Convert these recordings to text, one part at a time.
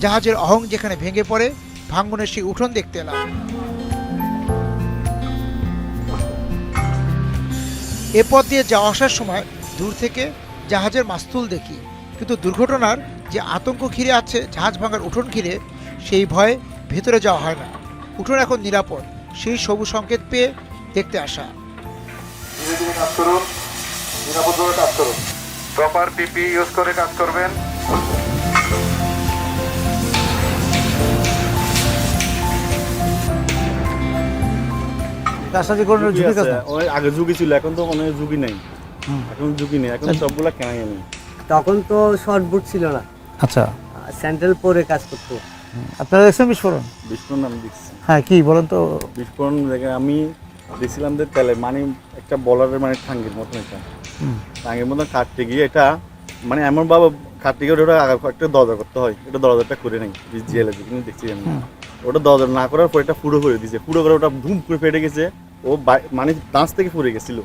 জাহাজের অহং যেখানে ভেঙে পড়ে, ভাঙ্গনের সেই উঠোন দেখতে এলাম। এ পথ দিয়ে যাওয়া আসার সময় দূর থেকে জাহাজের মাস্তুল দেখি, কিন্তু দুর্ঘটনার যে আতঙ্ক ঘিরে আছে জাহাজ ভাঙার উঠোন ঘিরে, সেই ভয়ে ভেতরে যাওয়া হয় না। উঠোন এখন নিরাপদ, সেই সবুজ সংকেত পেয়ে দেখতে আসা। নিরাপদভাবে কাজ করুন, প্রপার পিপি ইউজ করে কাজ করবেন। আগে ঝুঁকি ছিল, এখন তো অনেক ঝুঁকি নেই। এখন ঝুঁকি নেই, এখন সবগুলা কেনাই নেই। তখন তো শর্ট বুট ছিল না, আচ্ছা, স্যান্ডেল পরে কাজ করতো। আপনারা দেখছেন বিস্ফোরণ? বিস্ফোরণ আমি দেখছি। হ্যাঁ, কি বলেন তো? বিস্ফোরণ দেখে আমি দেখছিলাম যে তেলে মানে একটা বলারের মানে ঠাঙ্গির মতন, একটা ঠাঙ্গির মতন কাটতে গিয়ে এটা মানে এমন ভাবে কাটতে গিয়ে ওটা একটা দরজা করতে হয়, এটা দরজাটা করে নেই জিএল কিন্তু দেখছি আমি। ওটা দরজা না করার পর এটা ফুটো করে দিয়েছে, ফুটো করে ওটা ধুম করে ফেটে গেছে, ও মানে দাঁত থেকে পড়ে গেছিল।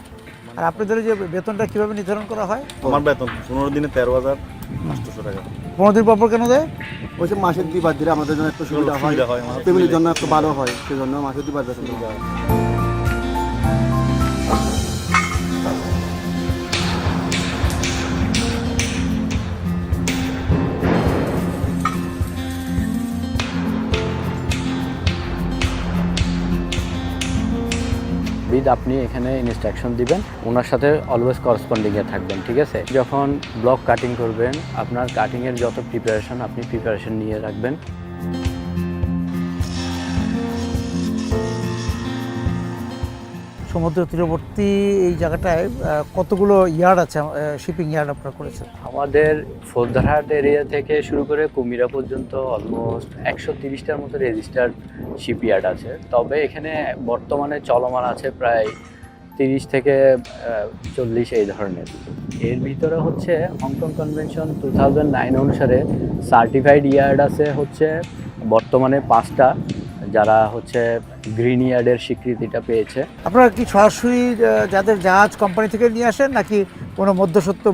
আর আপনাদের যে বেতনটা কিভাবে নির্ধারণ করা হয়? আমার বেতন 15 দিনে 13,800 টাকা। 15 দিন পর কেন দেয়? ওই যে মাসের 2 বার দিলে আমাদের জন্য একটু সুবিধা হয়, ফ্যামিলির জন্য একটু ভালো হয়, সেজন্য মাসের 2 বার বেতন দেওয়া হয়। আপনি এখানে ইনস্ট্রাকশন দিবেন, ওনার সাথে অলওয়েজ করসপন্ডিংয়ে থাকবেন, ঠিক আছে? যখন ব্লক কাটিং করবেন, আপনার কাটিংয়ের যত প্রিপারেশন আপনি প্রিপারেশন নিয়ে রাখবেন। সমুদ্র তীরবর্তী এই জায়গাটায় কতগুলো ইয়ার্ড আছে, শিপিং ইয়ার্ড আপনারা করেছেন? আমাদের ফৌজদারহাট এরিয়া থেকে শুরু করে কুমিরা পর্যন্ত অলমোস্ট 130টার মতো রেজিস্টার্ড শিপইয়ার্ড আছে। তবে এখানে বর্তমানে চলমান আছে প্রায় 30 থেকে 40 এই ধরনের। এর ভিতরে হচ্ছে হংকং কনভেনশন 2009 অনুসারে সার্টিফাইড ইয়ার্ড আছে হচ্ছে বর্তমানে 5টা, যারা হচ্ছে গ্রিন ইয়ার্ডের স্বীকৃতিটা পেয়েছে। আপনারা কি সরাসরি যাদের জাহাজ কোম্পানি থেকে নিয়ে আসেন, নাকি কোনো মধ্যস্বত্ব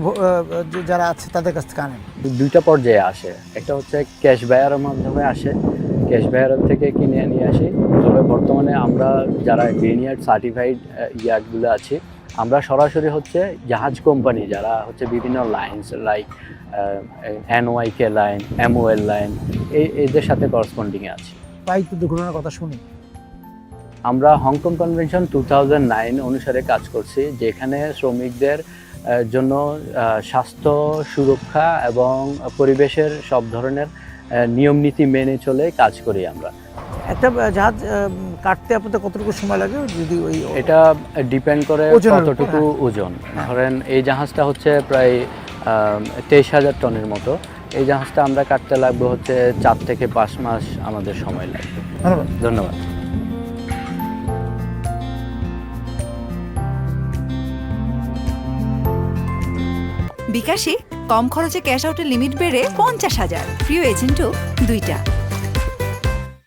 যারা আছে তাদের কাছ থেকে আনেন? 2টা পর্যায়ে আসে, একটা হচ্ছে ক্যাশ বায়ারের মাধ্যমে আসে, ক্যাশ বায়ার থেকে কিনে নিয়ে আসি। তবে বর্তমানে আমরা যারা গ্রিন ইয়ার্ড সার্টিফাইড ইয়ার্ডগুলো আছি, আমরা সরাসরি হচ্ছে জাহাজ কোম্পানি যারা হচ্ছে বিভিন্ন lines like NYK line, MOL line, এদের সাথে করসপন্ডিংয়ে আছি। প্রায় তো দুর্ঘটনার কথা শুনি। আমরা হংকং কনভেনশন 2009 অনুসারে কাজ করছি, যেখানে শ্রমিকদের জন্য স্বাস্থ্য সুরক্ষা এবং পরিবেশের সব ধরনের নিয়মনীতি মেনে চলে কাজ করি আমরা। একটা জাহাজ কাটতে আপনাদের কতটুকু সময় লাগে? যদি ওই এটা ডিপেন্ড করে কতটুকু ওজন। ধরেন এই জাহাজটা হচ্ছে প্রায় 23,000 টনের মতো। এই জাহাজটা আমরা কাটতে লাগবে হচ্ছে 4 থেকে 5 মাস আমাদের সময় লাগবে। ধন্যবাদ। বিকাশে কম খরচে ক্যাশ আউটের লিমিট বেড়ে 50,000, প্রিয় এজেন্টও 2টা।